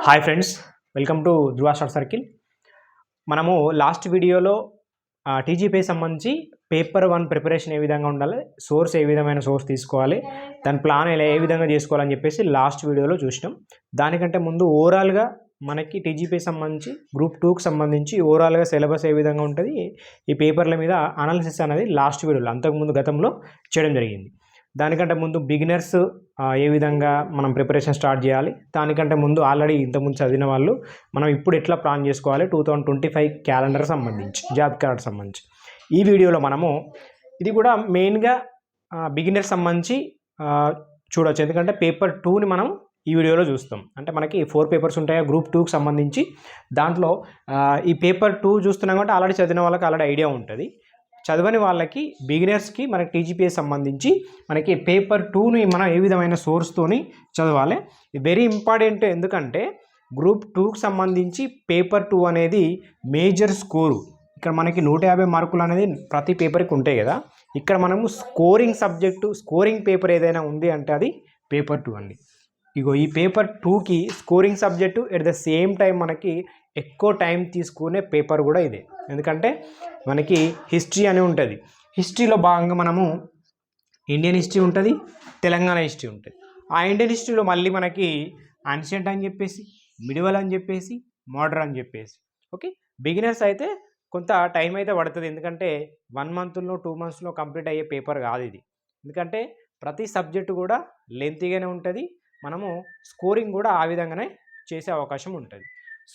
Hi friends, welcome to Dhruva star circle. మనము last వీడియోలో TGP సంబంధించి పేపర్ 1 ప్రిపరేషన్ ఏ విధంగా ఉండాలి, సోర్స్ ఏ విధమైన సోర్స్ తీసుకోవాలి, దాని ప్లాన్ ఏ విధంగా చేసుకోవాలని చెప్పేసి లాస్ట్ వీడియోలో చూసినాం. దానికంటే ముందు ఓవరాల్గా మనకి టీజీపీ సంబంధించి గ్రూప్ 2కి సంబంధించి ఓవరాల్గా సిలబస్ ఏ విధంగా ఉంటుంది, ఈ పేపర్ల మీద అనాలిసిస్ అనేది లాస్ట్ వీడియోలో అంతకుముందు గతంలో చేయడం జరిగింది. దానికంటే ముందు బిగినర్స్ ఏ విధంగా మనం ప్రిపరేషన్ స్టార్ట్ చేయాలి, దానికంటే ముందు ఆల్రెడీ ఇంతకుముందు చదివిన వాళ్ళు మనం ఇప్పుడు ఎట్లా ప్లాన్ చేసుకోవాలి 2025 క్యాలెండర్ సంబంధించి, జాబ్ క్యాలెండర్ సంబంధించి ఈ వీడియోలో మనము ఇది కూడా మెయిన్గా బిగినర్స్ సంబంధించి చూడవచ్చు. ఎందుకంటే పేపర్ 2ని మనం ఈ వీడియోలో చూస్తాం. అంటే మనకి 4 పేపర్స్ ఉంటాయి గ్రూప్ 2కి సంబంధించి. దాంట్లో ఈ పేపర్ 2 చూస్తున్నాం కాబట్టి ఆల్రెడీ చదివిన వాళ్ళకి ఆల్రెడీ ఐడియా ఉంటుంది. చదవని వాళ్ళకి బిగినర్స్కి మనకి టీజీపీఏ సంబంధించి మనకి పేపర్ 2ని మనం ఏ విధమైన సోర్స్తోని చదవాలి, వెరీ ఇంపార్టెంట్. ఎందుకంటే గ్రూప్ 2కి సంబంధించి పేపర్ 2 అనేది మేజర్ స్కోరు. ఇక్కడ మనకి 150 మార్కులు అనేది ప్రతి పేపర్కి ఉంటాయి కదా. ఇక్కడ మనము స్కోరింగ్ సబ్జెక్టు, స్కోరింగ్ పేపర్ ఏదైనా ఉంది అంటే అది పేపర్ 2 అండి. ఇగో ఈ పేపర్ 2కి scoring subject at the same time మనకి ఎక్కువ టైం తీసుకునే పేపర్ కూడా ఇదే. ఎందుకంటే మనకి హిస్టరీ అని ఉంటుంది. హిస్టరీలో భాగంగా మనము ఇండియన్ హిస్టరీ ఉంటుంది, తెలంగాణ హిస్టరీ ఉంటుంది. ఆ ఇండియన్ హిస్టరీలో మళ్ళీ మనకి యాన్షియంట్ అని చెప్పేసి, మిడివల్ అని చెప్పేసి, మోడర్న్ అని చెప్పేసి. ఓకే, బిగినర్స్ అయితే కొంత టైం అయితే పడుతుంది. ఎందుకంటే 1 మంత్లో 2 మంత్స్లో కంప్లీట్ అయ్యే పేపర్ కాదు ఇది. ఎందుకంటే ప్రతి సబ్జెక్టు కూడా లెంతీగానే ఉంటుంది. మనము స్కోరింగ్ కూడా ఆ విధంగానే చేసే అవకాశం ఉంటుంది.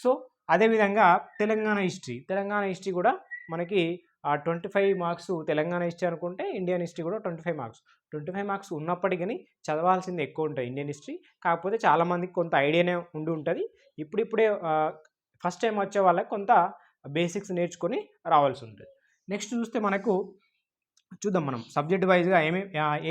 సో అదేవిధంగా తెలంగాణ హిస్టరీ కూడా మనకి 25 మార్క్స్ తెలంగాణ హిస్టరీ అనుకుంటే, ఇండియన్ హిస్టరీ కూడా 25 మార్క్స్ ఉన్నప్పటికీ చదవాల్సింది ఎక్కువ ఉంటుంది ఇండియన్ హిస్టరీ. కాకపోతే చాలామందికి కొంత ఐడియానే ఉండి ఉంటుంది. ఇప్పుడిప్పుడే ఫస్ట్ టైం వచ్చే వాళ్ళకి కొంత బేసిక్స్ నేర్చుకొని రావాల్సి ఉంటుంది. నెక్స్ట్ చూస్తే మనకు చూద్దాం, మనం సబ్జెక్ట్ వైజ్గా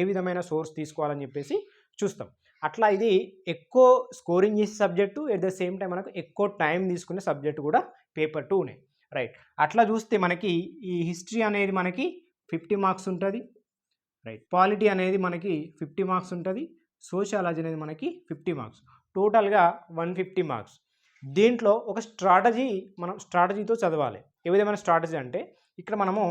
ఏ విధమైన సోర్స్ తీసుకోవాలని చెప్పేసి చూస్తాం. అట్లా ఇది ఎక్కువ స్కోరింగ్ చేసే subject, at the same time మనకు ఎక్కువ టైం తీసుకునే సబ్జెక్టు కూడా పేపర్ 2నే. రైట్, అట్లా చూస్తే మనకి ఈ హిస్టరీ అనేది మనకి 50 మార్క్స్ ఉంటుంది. రైట్, పాలిటీ అనేది మనకి 50 మార్క్స్ ఉంటుంది. సోషియాలజీ అనేది మనకి 50 మార్క్స్, టోటల్గా 150 మార్క్స్. దీంట్లో ఒక మనం స్ట్రాటజీతో చదవాలి. ఏ విధమైన స్ట్రాటజీ అంటే ఇక్కడ మనము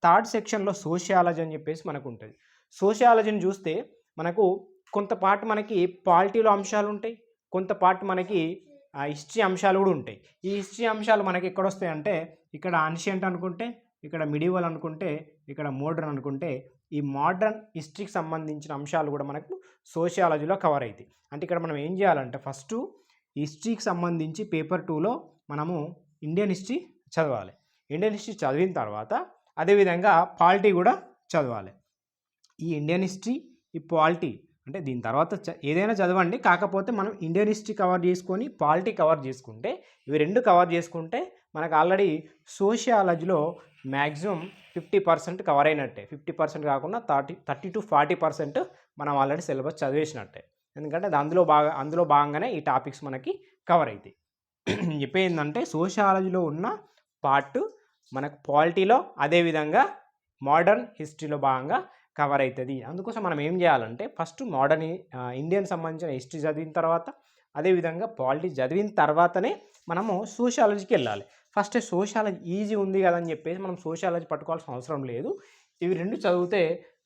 3rd సెక్షన్లో సోషియాలజీ అని చెప్పేసి మనకు ఉంటుంది. సోషియాలజీని చూస్తే మనకు కొంత పార్ట్ మనకి పాలిటీలో అంశాలు ఉంటాయి, కొంత పార్ట్ మనకి హిస్టరీ అంశాలు కూడా ఉంటాయి. ఈ హిస్టరీ అంశాలు మనకి ఎక్కడ వస్తాయి అంటే, ఇక్కడ యాన్షియంట్ అనుకుంటే, ఇక్కడ మిడివల్ అనుకుంటే, ఇక్కడ మోడర్న్ అనుకుంటే, ఈ మోడర్న్ హిస్టరీకి సంబంధించిన అంశాలు కూడా మనకు సోషియాలజీలో కవర్ అవుతాయి. అంటే ఇక్కడ మనం ఏం చేయాలంటే ఫస్ట్ హిస్టరీకి సంబంధించి పేపర్ 2లో మనము ఇండియన్ హిస్టరీ చదవాలి. ఇండియన్ హిస్టరీ చదివిన తర్వాత అదేవిధంగా పాలిటీ కూడా చదవాలి. ఈ ఇండియన్ హిస్టరీ, ఈ పాలిటీ అంటే దీని తర్వాత ఏదైనా చదవండి. కాకపోతే మనం ఇండియన్ హిస్టరీ కవర్ చేసుకొని పాలిటీ కవర్ చేసుకుంటే, ఇవి 2 కవర్ చేసుకుంటే మనకు ఆల్రెడీ సోషియాలజీలో మ్యాక్సిమం 50% కవర్ అయినట్టే. 50% కాకుండా 30 to 40% మనం ఆల్రెడీ సిలబస్ చదివేసినట్టే. ఎందుకంటే అందులో భాగంగానే ఈ టాపిక్స్ మనకి కవర్ అవుతాయి. చెప్పేందంటే సోషియాలజీలో ఉన్న పార్ట్ మనకు పాలిటీలో, అదేవిధంగా మోడర్న్ హిస్టరీలో భాగంగా కవర్ అవుతుంది. అందుకోసం మనం ఏం చేయాలంటే ఫస్ట్ మోడర్న్ ఇండియన్ సంబంధించిన హిస్టరీ చదివిన తర్వాత, అదేవిధంగా పాలిటీ చదివిన తర్వాతనే మనము సోషియాలజీకి వెళ్ళాలి. ఫస్ట్ సోషియాలజీ ఈజీ ఉంది కదని చెప్పేసి మనం సోషియాలజీ పట్టుకోవాల్సిన అవసరం లేదు. ఇవి 2 చదివితే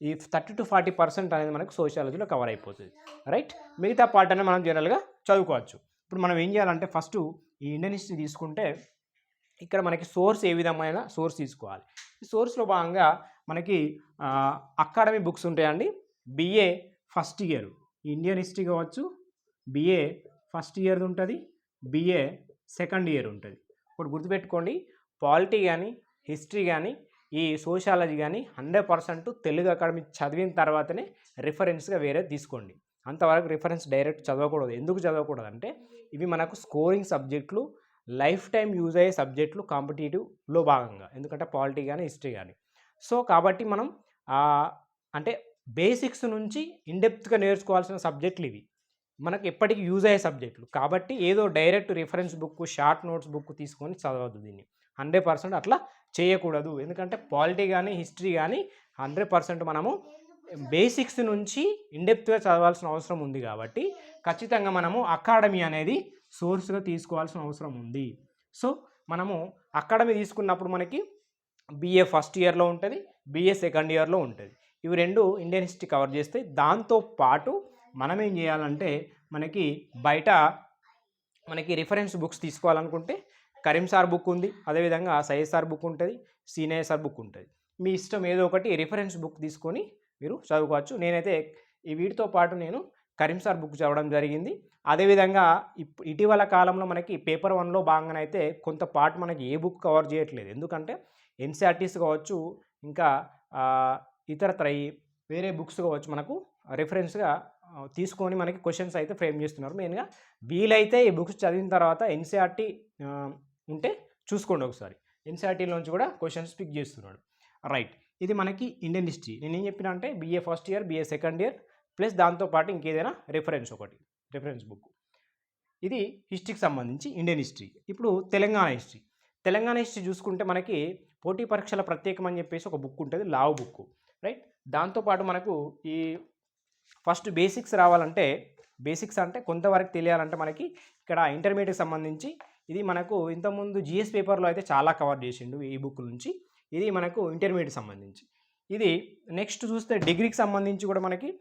ఈ 30 to 40% అనేది మనకు సోషియాలజీలో కవర్ అయిపోతుంది. రైట్, మిగతా పార్ట్ అనేది మనం జనరల్గా చదువుకోవచ్చు. ఇప్పుడు మనం ఏం చేయాలంటే ఫస్ట్ ఈ ఇండియన్ హిస్టరీ తీసుకుంటే ఇక్కడ మనకి సోర్స్ ఏ విధమైన సోర్స్ తీసుకోవాలి. ఈ సోర్స్లో భాగంగా మనకి అకాడమీ బుక్స్ ఉంటాయండి. BA first year Indian history కావచ్చు, బిఏ ఫస్ట్ ఇయర్ది ఉంటుంది, బిఏ సెకండ్ ఇయర్ ఉంటుంది. ఇప్పుడు గుర్తుపెట్టుకోండి, పాలిటీ కానీ హిస్టరీ కానీ ఈ సోషియాలజీ కానీ 100% తెలుగు అకాడమీ చదివిన తర్వాతనే రిఫరెన్స్గా వేరే తీసుకోండి. అంతవరకు రిఫరెన్స్ డైరెక్ట్ చదవకూడదు. ఎందుకు చదవకూడదు అంటే ఇవి మనకు స్కోరింగ్ సబ్జెక్టులు, లైఫ్ టైం యూజ్ అయ్యే సబ్జెక్టులు కాంపిటేటివ్లో భాగంగా. ఎందుకంటే పాలిటీ కానీ హిస్టరీ కానీ. సో కాబట్టి మనం అంటే బేసిక్స్ నుంచి ఇన్డెప్త్గా నేర్చుకోవాల్సిన సబ్జెక్టులు ఇవి. మనకు ఎప్పటికీ యూజ్ అయ్యే సబ్జెక్టులు కాబట్టి ఏదో direct reference book, short notes book తీసుకొని చదవద్దు. దీన్ని 100% అట్లా చేయకూడదు. ఎందుకంటే పాలిటీ కానీ హిస్టరీ కానీ 100% మనము బేసిక్స్ నుంచి ఇన్డెప్త్గా చదవాల్సిన అవసరం ఉంది. కాబట్టి ఖచ్చితంగా మనము అకాడమీ అనేది సోర్స్గా తీసుకోవాల్సిన అవసరం ఉంది. సో మనము అకాడమీ తీసుకున్నప్పుడు మనకి BA ఫస్ట్ ఇయర్లో ఉంటుంది, BA సెకండ్ ఇయర్లో ఉంటుంది. ఇవి రెండు ఇండియన్ హిస్టరీ కవర్ చేస్తాయి. దాంతో పాటు మనం ఏం చేయాలంటే మనకి బయట మనకి రిఫరెన్స్ బుక్స్ తీసుకోవాలనుకుంటే కరీం సార్ బుక్ ఉంది, అదేవిధంగా సయ్యద్ సార్ బుక్ ఉంటుంది, సీనయ్య సార్ బుక్ ఉంటుంది. మీ ఇష్టం ఏదో ఒకటి రిఫరెన్స్ బుక్ తీసుకొని మీరు చదువుకోవచ్చు. నేనైతే ఈ వీటితో పాటు నేను కరీం సార్ బుక్ చదవడం జరిగింది. అదేవిధంగా ఇటీవల కాలంలో మనకి పేపర్ 1లో భాగంగానైతే కొంత పార్ట్ మనకి ఏ బుక్ కవర్ చేయట్లేదు. ఎందుకంటే NCERTs కావచ్చు, ఇంకా ఇతరత్ర వేరే బుక్స్ కావచ్చు, మనకు రిఫరెన్స్గా తీసుకొని మనకి క్వశ్చన్స్ అయితే ఫ్రేమ్ చేస్తున్నారు. మెయిన్గా వీలైతే ఈ బుక్స్ చదివిన తర్వాత NCERT ఉంటే చూసుకోండి ఒకసారి. NCERTలోంచి కూడా క్వశ్చన్స్ పిక్ చేస్తున్నాడు. రైట్, ఇది మనకి ఇండియన్ హిస్టరీ. నేను ఏం చెప్పిన అంటే BA first year, BA second year plus దాంతోపాటు ఇంకేదైనా రిఫరెన్స్ బుక్. ఇది హిస్టరీకి సంబంధించి ఇండియన్ హిస్టరీ. ఇప్పుడు తెలంగాణ హిస్టరీ చూసుకుంటే మనకి పోటీ పరీక్షల ప్రత్యేకం అని చెప్పేసి ఒక బుక్ ఉంటుంది, లావ్ బుక్. రైట్, దాంతోపాటు మనకు ఈ ఫస్ట్ బేసిక్స్ రావాలంటే, బేసిక్స్ అంటే కొంతవరకు తెలియాలంటే మనకి ఇక్కడ ఇంటర్మీడియట్కి సంబంధించి ఇది మనకు ఇంతకుముందు GS పేపర్లో అయితే చాలా కవర్ చేసిండు ఈ బుక్ నుంచి. ఇది మనకు ఇంటర్మీడియట్ సంబంధించి. ఇది నెక్స్ట్ చూస్తే డిగ్రీకి సంబంధించి కూడా మనకి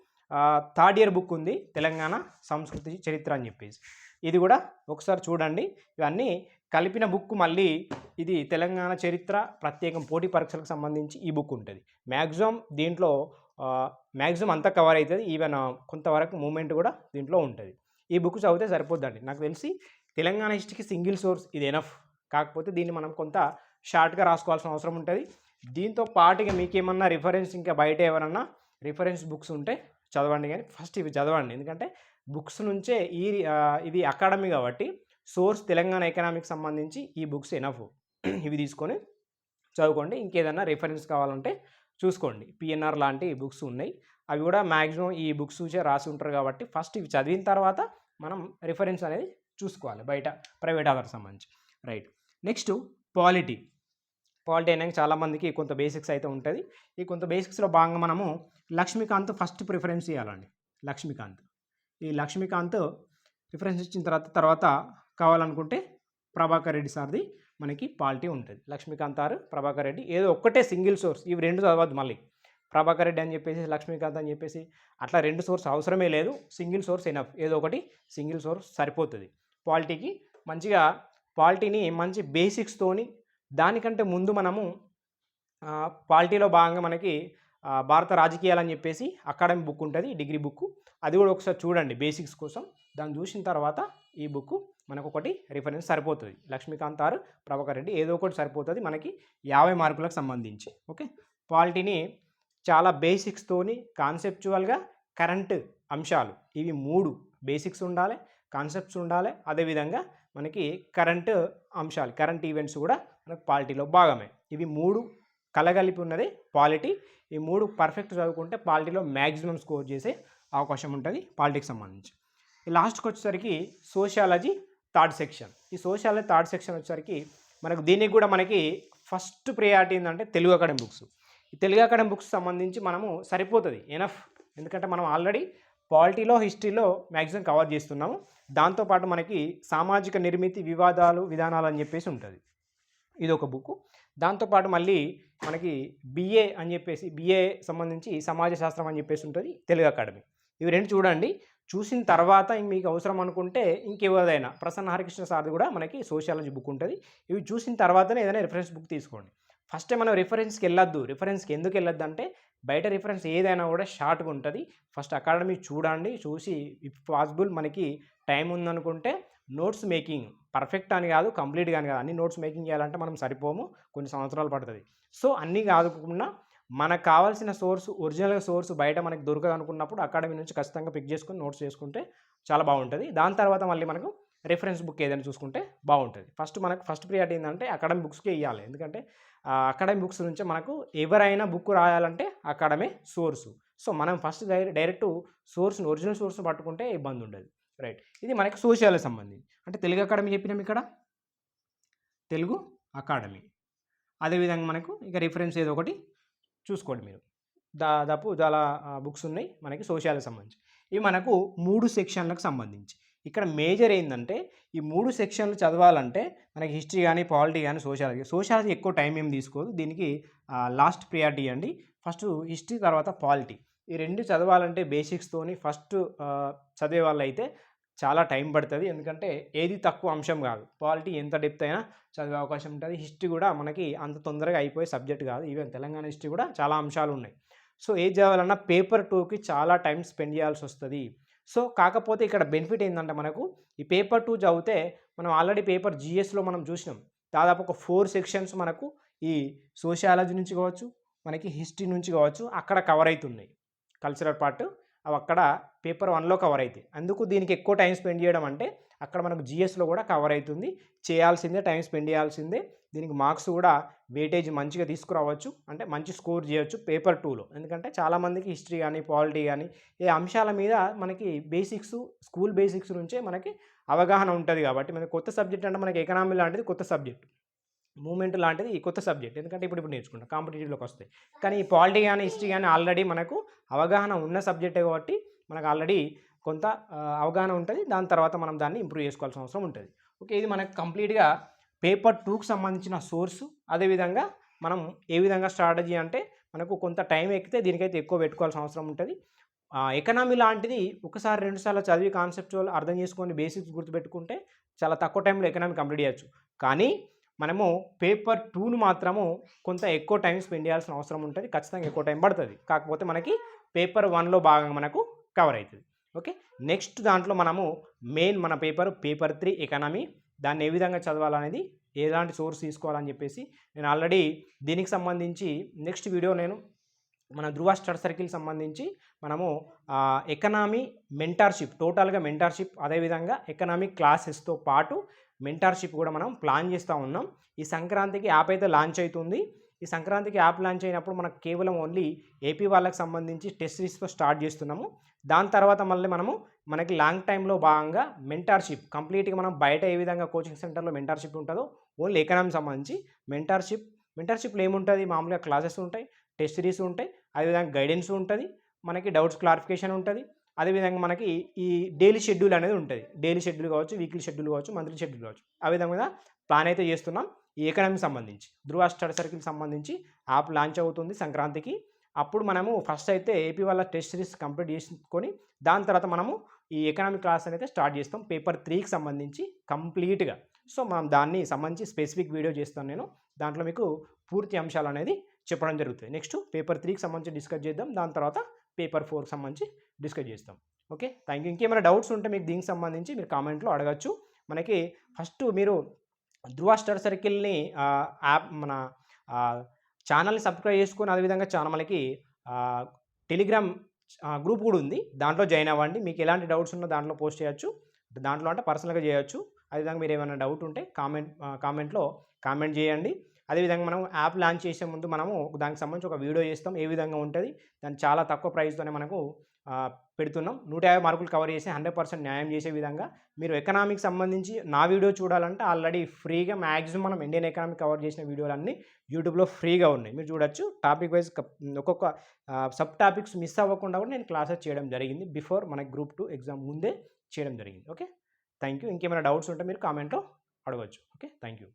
థర్డ్ ఇయర్ బుక్ ఉంది, తెలంగాణ సంస్కృతి చరిత్ర అని చెప్పేసి. ఇది కూడా ఒకసారి చూడండి. ఇవన్నీ కలిపిన బుక్. మళ్ళీ ఇది తెలంగాణ చరిత్ర ప్రత్యేకం పోటీ పరీక్షలకు సంబంధించి ఈ బుక్ ఉంటుంది. మ్యాక్సిమం దీంట్లో మ్యాక్సిమం అంతా కవర్ అవుతుంది. ఈవెన్ కొంతవరకు మూమెంట్ కూడా దీంట్లో ఉంటుంది. ఈ బుక్ చదివితే సరిపోద్దండి. నాకు తెలిసి తెలంగాణ హిస్టరీకి సింగిల్ సోర్స్ ఇది ఎనఫ్. కాకపోతే దీన్ని మనం కొంత షార్ట్గా రాసుకోవాల్సిన అవసరం ఉంటుంది. దీంతో పాటుగా మీకేమన్నా రిఫరెన్స్ ఇంకా బయట ఎవరన్నా రిఫరెన్స్ బుక్స్ ఉంటే చదవండి, కానీ ఫస్ట్ ఇవి చదవండి. ఎందుకంటే బుక్స్ నుంచే ఇది అకాడమీ కాబట్టి సోర్స్ తెలంగాణ ఎకనామిక్ సంబంధించి ఈ బుక్స్ ఎనఫ్. ఇవి తీసుకొని చదువుకోండి. ఇంకేదన్నా రిఫరెన్స్ కావాలంటే చూసుకోండి. PNR లాంటి బుక్స్ ఉన్నాయి, అవి కూడా మ్యాక్సిమం ఈ బుక్స్ చూసే రాసి ఉంటారు కాబట్టి ఫస్ట్ ఇవి చదివిన తర్వాత మనం రిఫరెన్స్ అనేది చూసుకోవాలి బయట ప్రైవేట్ ఆధార్ సంబంధించి. రైట్, నెక్స్ట్ పాలిటీ అనేది చాలామందికి కొంత బేసిక్స్ అయితే ఉంటుంది. ఈ కొంత బేసిక్స్లో భాగంగా మనము లక్ష్మీకాంత్ ఫస్ట్ ప్రిఫరెన్స్ ఇవ్వాలండి. ఈ లక్ష్మీకాంత్ ప్రిఫరెన్స్ ఇచ్చిన తర్వాత కావాలనుకుంటే ప్రభాకర్ రెడ్డి సార్ది మనకి పాలిటీ ఉంటుంది. లక్ష్మీకాంత్ ఆర్ ప్రభాకర్ రెడ్డి, ఏదో ఒక్కటే సింగిల్ సోర్స్. ఇవి రెండు చదవద్దు. మళ్ళీ ప్రభాకర్ రెడ్డి అని చెప్పేసి లక్ష్మీకాంత్ అని చెప్పేసి అట్లా రెండు సోర్స్ అవసరమే లేదు. Single source enough. ఏదో ఒకటి సింగిల్ సోర్స్ సరిపోతుంది. పాలిటీకి మంచిగా పాలిటీని మంచి బేసిక్స్తోని, దానికంటే ముందు మనము పాలిటీలో భాగంగా మనకి భారత రాజకీయాలు అని చెప్పేసి అకాడమీ బుక్ ఉంటుంది, డిగ్రీ బుక్. అది కూడా ఒకసారి చూడండి బేసిక్స్ కోసం. దాన్ని చూసిన తర్వాత ఈ బుక్ మనకు ఒకటి రిఫరెన్స్ సరిపోతుంది. లక్ష్మీకాంత్ ఆర్ ప్రభాకర్ రెడ్డి ఏదో ఒకటి సరిపోతుంది మనకి 50 మార్కులకు సంబంధించి. ఓకే, పాలిటీని చాలా బేసిక్స్తోని కాన్సెప్చువల్గా కరెంట్ అంశాలు ఇవి 3 బేసిక్స్ ఉండాలి, కాన్సెప్ట్స్ ఉండాలి, అదేవిధంగా మనకి కరెంట్ అంశాలు, కరెంట్ ఈవెంట్స్ కూడా మనకు పాలిటీలో భాగమే. ఇవి 3 కలగలిపి ఉన్నది పాలిటీ. ఈ 3 పర్ఫెక్ట్ చదువుకుంటే పాలిటీలో మ్యాక్సిమం స్కోర్ చేసే అవకాశం ఉంటుంది పాలిటీకి సంబంధించి. ఈ లాస్ట్కి వచ్చేసరికి సోషియాలజీ థర్డ్ సెక్షన్. ఈ సోషియాలజీ థర్డ్ సెక్షన్ వచ్చేసరికి మనకు దీనికి కూడా మనకి ఫస్ట్ ప్రియారిటీ ఏంటంటే తెలుగు అకాడమీ బుక్స్. ఈ తెలుగు అకాడమీ బుక్స్ సంబంధించి మనము సరిపోతుంది ఎనఫ్. ఎందుకంటే మనం ఆల్రెడీ పాలిటీలో హిస్టరీలో మ్యాక్సిమం కవర్ చేస్తున్నాము. దాంతోపాటు మనకి సామాజిక నిర్మితి విధానాలు అని చెప్పేసి ఉంటుంది, ఇది ఒక బుక్. దాంతోపాటు మళ్ళీ మనకి BA అని చెప్పేసి BA సంబంధించి సమాజ శాస్త్రం అని చెప్పేసి ఉంటుంది తెలుగు అకాడమీ. ఇవి రెండు చూడండి. చూసిన తర్వాత మీకు అవసరం అనుకుంటే ఇంకెవరిదైనా ప్రసన్న హరికృష్ణ సార్ది కూడా మనకి సోషియాలజీ బుక్ ఉంటుంది. ఇవి చూసిన తర్వాతనే ఏదైనా రిఫరెన్స్ బుక్ తీసుకోండి. ఫస్ట్ మనం రిఫరెన్స్కి వెళ్ళొద్దు. రిఫరెన్స్కి ఎందుకు వెళ్ళొద్దు అంటే బయట రిఫరెన్స్ ఏదైనా కూడా షార్ట్గా ఉంటుంది. ఫస్ట్ అకాడమీ చూడండి. చూసి ఇఫ్ పాసిబుల్ మనకి టైం ఉందనుకుంటే నోట్స్ మేకింగ్ పర్ఫెక్ట్ అని కాదు, కంప్లీట్గా అని కాదు, అన్ని నోట్స్ మేకింగ్ చేయాలంటే మనం సరిపోము, కొన్ని సంవత్సరాలు పడుతుంది. సో అన్నీ కాదుకుండా మనకు కావాల్సిన సోర్స్, ఒరిజినల్గా సోర్స్ బయట మనకి దొరకదు అనుకున్నప్పుడు అకాడమీ నుంచి ఖచ్చితంగా పిక్ చేసుకుని నోట్స్ చేసుకుంటే చాలా బాగుంటుంది. దాని తర్వాత మళ్ళీ మనకు రిఫరెన్స్ బుక్ ఏదైనా చూసుకుంటే బాగుంటుంది. ఫస్ట్ ప్రియారిటీ ఏంటంటే అకాడమీ బుక్స్కే ఇవ్వాలి. ఎందుకంటే అకాడమీ బుక్స్ నుంచి మనకు ఎవరైనా బుక్ రాయాలంటే అకాడమీ సోర్సు. సో మనం ఫస్ట్ డైరెక్ట్ సోర్స్ని, ఒరిజినల్ సోర్స్ని పట్టుకుంటే ఇబ్బంది ఉండదు. రైట్, ఇది మనకి సోషియాలజీ సంబంధించి. అంటే తెలుగు అకాడమీ చెప్పినాం ఇక్కడ, తెలుగు అకాడమీ. అదేవిధంగా మనకు ఇక రిఫరెన్స్ ఏదో ఒకటి చూసుకోండి మీరు. దాదాపు చాలా బుక్స్ ఉన్నాయి మనకి సోషియాలజీ సంబంధించి. ఇవి మనకు 3 సెక్షన్లకు సంబంధించి. ఇక్కడ మేజర్ ఏందంటే ఈ 3 సెక్షన్లు చదవాలంటే మనకి హిస్టరీ గానీ, పాలిటీ గానీ, సోషియాలజీ. సోషియాలజీ ఎక్కువ టైం ఏం తీసుకోదు. దీనికి లాస్ట్ ప్రియారిటీ ఇయ్యండి. ఫస్ట్ హిస్టరీ తర్వాత పాలిటీ. ఈ 2 చదవాలంటే బేసిక్స్తోని ఫస్ట్ చదివే వాళ్ళైతే చాలా టైం పడుతుంది. ఎందుకంటే ఏది తక్కువ అంశం కాదు. పాలిటీ ఎంత డెప్త్ అయినా చదివే అవకాశం ఉంటుంది. హిస్టరీ కూడా మనకి అంత తొందరగా అయిపోయే సబ్జెక్ట్ కాదు. ఈవెన్ తెలంగాణ హిస్టరీ కూడా చాలా అంశాలు ఉన్నాయి. సో ఏది చదవాలన్నా పేపర్ 2కి చాలా టైం స్పెండ్ చేయాల్సి వస్తుంది. సో కాకపోతే ఇక్కడ బెనిఫిట్ ఏంటంటే మనకు ఈ పేపర్ 2 చదివితే మనం ఆల్రెడీ పేపర్ జీఎస్లో మనం చూసినాం. దాదాపు ఒక 4 సెక్షన్స్ మనకు ఈ సోషియాలజీ నుంచి కావచ్చు, మనకి హిస్టరీ నుంచి కావచ్చు అక్కడ కవర్ అవుతున్నాయి. కల్చరల్ పార్ట్ అవి అక్కడ పేపర్ 1లో కవర్ అవుతాయి. అందుకు దీనికి ఎక్కువ టైం స్పెండ్ చేయడం అంటే అక్కడ మనకు జీఎస్లో కూడా కవర్ అవుతుంది. చేయాల్సిందే, టైం స్పెండ్ చేయాల్సిందే. దీనికి మార్క్స్ కూడా వెయిటేజ్ మంచిగా తీసుకురావచ్చు. అంటే మంచి స్కోర్ చేయొచ్చు పేపర్ 2లో. ఎందుకంటే చాలామందికి హిస్టరీ కానీ, పాలిటీ కానీ ఈ అంశాల మీద మనకి బేసిక్స్, స్కూల్ బేసిక్స్ నుంచే మనకి అవగాహన ఉంటుంది. కాబట్టి మనకి కొత్త సబ్జెక్ట్ అంటే మనకి ఎకనామీ లాంటిది కొత్త సబ్జెక్ట్, మూమెంట్ లాంటిది ఈ కొత్త సబ్జెక్ట్. ఎందుకంటే ఇప్పుడు నేర్చుకుంటాం, కాంపిటేటివ్లోకి వస్తాయి. కానీ ఈ పాలిటీ కానీ, హిస్టరీ కానీ ఆల్రెడీ మనకు అవగాహన ఉన్న సబ్జెక్టే కాబట్టి మనకు ఆల్రెడీ కొంత అవగాహన ఉంటుంది. దాని తర్వాత మనం దాన్ని ఇంప్రూవ్ చేసుకోవాల్సిన అవసరం ఉంటుంది. ఓకే, ఇది మనకు కంప్లీట్గా పేపర్ 2కి సంబంధించిన సోర్సు. అదేవిధంగా మనం ఏ విధంగా స్ట్రాటజీ అంటే మనకు కొంత టైం ఎక్కితే దీనికైతే ఎక్కువ పెట్టుకోవాల్సిన అవసరం ఉంటుంది. ఎకనామీ లాంటిది ఒకసారి 2 సార్లు చదివి కాన్సెప్చువల్ అర్థం చేసుకొని బేసిక్స్ గుర్తుపెట్టుకుంటే చాలా తక్కువ టైంలో ఎకనామీ కంప్లీట్ చేయొచ్చు. కానీ మనము పేపర్ 2ను మాత్రము కొంత ఎక్కువ టైం స్పెండ్ చేయాల్సిన అవసరం ఉంటుంది. ఖచ్చితంగా ఎక్కువ టైం పడుతుంది. కాకపోతే మనకి పేపర్ 1లో భాగంగా మనకు కవర్ అవుతుంది. ఓకే, నెక్స్ట్ దాంట్లో మనము మెయిన్ మన పేపర్ 3 ఎకనామీ. దాన్ని ఏ విధంగా చదవాలనేది, ఎలాంటి సోర్స్ తీసుకోవాలని చెప్పేసి నేను ఆల్రెడీ దీనికి సంబంధించి నెక్స్ట్ వీడియో నేను మన ధృవ స్టడీ సర్కిల్ సంబంధించి మనము ఎకనామీ మెంటార్షిప్, టోటల్గా మెంటార్షిప్, అదేవిధంగా ఎకనామిక్ క్లాసెస్తో పాటు మెంటార్షిప్ కూడా మనం ప్లాన్ చేస్తూ ఉన్నాం. ఈ సంక్రాంతికి యాప్ అయితే లాంచ్ అవుతుంది. ఈ సంక్రాంతికి యాప్ లాంచ్ అయినప్పుడు మనకు కేవలం ఓన్లీ ఏపీ వాళ్ళకి సంబంధించి టెస్ట్ సిరీస్తో స్టార్ట్ చేస్తున్నాము. దాని తర్వాత మళ్ళీ మనకి లాంగ్ టైంలో భాగంగా మెంటార్షిప్ కంప్లీట్గా మనం బయట ఏ విధంగా కోచింగ్ సెంటర్లో మెంటార్షిప్ ఉంటుందో ఓన్లీ ఎకనామీ సంబంధించి మెంటార్షిప్లో ఏముంటుంది, మామూలుగా క్లాసెస్ ఉంటాయి, టెస్ట్ సిరీస్ ఉంటాయి, అదేవిధంగా గైడెన్స్ ఉంటుంది, మనకి డౌట్స్ క్లారిఫికేషన్ ఉంటుంది. అదేవిధంగా మనకి ఈ డైలీ షెడ్యూల్ అనేది ఉంటుంది. డైలీ షెడ్యూల్ కావచ్చు, వీక్లీ షెడ్యూల్ కావచ్చు, మంత్లీ షెడ్యూల్ కావచ్చు. ఆ విధంగా ప్లాన్ అయితే చేస్తున్నాం. ఈ ఎకనామీకి సంబంధించి ధృవ స్టడీ సర్కిల్ సంబంధించి యాప్ లాంచ్ అవుతుంది సంక్రాంతికి. అప్పుడు మనము ఫస్ట్ అయితే ఏపీ వాళ్ళ టెస్ట్ సిరీస్ కంప్లీట్ చేసుకొని దాని తర్వాత మనము ఈ ఎకనామిక్ క్లాస్ అనేది స్టార్ట్ చేస్తాం పేపర్ 3కి సంబంధించి కంప్లీట్గా. సో మనం దాన్ని సంబంధించి స్పెసిఫిక్ వీడియో చేస్తాను నేను. దాంట్లో మీకు పూర్తి అంశాలు అనేది చెప్పడం జరుగుతుంది. నెక్స్ట్ పేపర్ 3కి సంబంధించి డిస్కస్ చేద్దాం. దాని తర్వాత పేపర్ 4కి సంబంధించి డిస్కస్ చేస్తాం. Okay, thank you. ఇంకేమైనా డౌట్స్ ఉంటే మీకు దీనికి సంబంధించి మీరు కామెంట్లో అడగచ్చు. మనకి ఫస్ట్ మీరు ధృవ స్టడీ సర్కిల్ని యాప్ మన ఛానల్ని సబ్స్క్రైబ్ చేసుకొని, అదేవిధంగా మనకి టెలిగ్రామ్ గ్రూప్ కూడా ఉంది. దాంట్లో జాయిన్ అవ్వండి. మీకు ఎలాంటి డౌట్స్ ఉన్నా దాంట్లో పోస్ట్ చేయొచ్చు. దాంట్లో అంటే పర్సనల్గా చేయొచ్చు. అదేవిధంగా మీరు ఏమైనా డౌట్ ఉంటే కామెంట్లో కామెంట్ చేయండి. అదేవిధంగా మనం యాప్ లాంచ్ చేసే ముందు మనము దానికి సంబంధించి ఒక వీడియో చేస్తాం, ఏ విధంగా ఉంటుంది. దాన్ని చాలా తక్కువ ప్రైస్తోనే మనకు పెడుతున్నాం. 150 మార్కులు కవర్ చేసి 100% న్యాయం చేసే విధంగా. మీరు ఎకనామిక్స్ సంబంధించి నా వీడియో చూడాలంటే ఆల్రెడీ ఫ్రీగా మ్యాక్సిమం మనం ఇండియన్ ఎకనామిక్ కవర్ చేసిన వీడియోలన్నీ యూట్యూబ్లో ఫ్రీగా ఉన్నాయి, మీరు చూడొచ్చు. టాపిక్ వైజ్ ఒక్కొక్క సబ్ టాపిక్స్ మిస్ అవ్వకుండా కూడా నేను క్లాసెస్ చేయడం జరిగింది. బిఫోర్ మనకి గ్రూప్ 2 ఎగ్జామ్ ముందే చేయడం జరిగింది. Okay, thank you. ఇంకేమైనా డౌట్స్ ఉంటే మీరు కామెంట్లో అడగవచ్చు. Okay, thank you.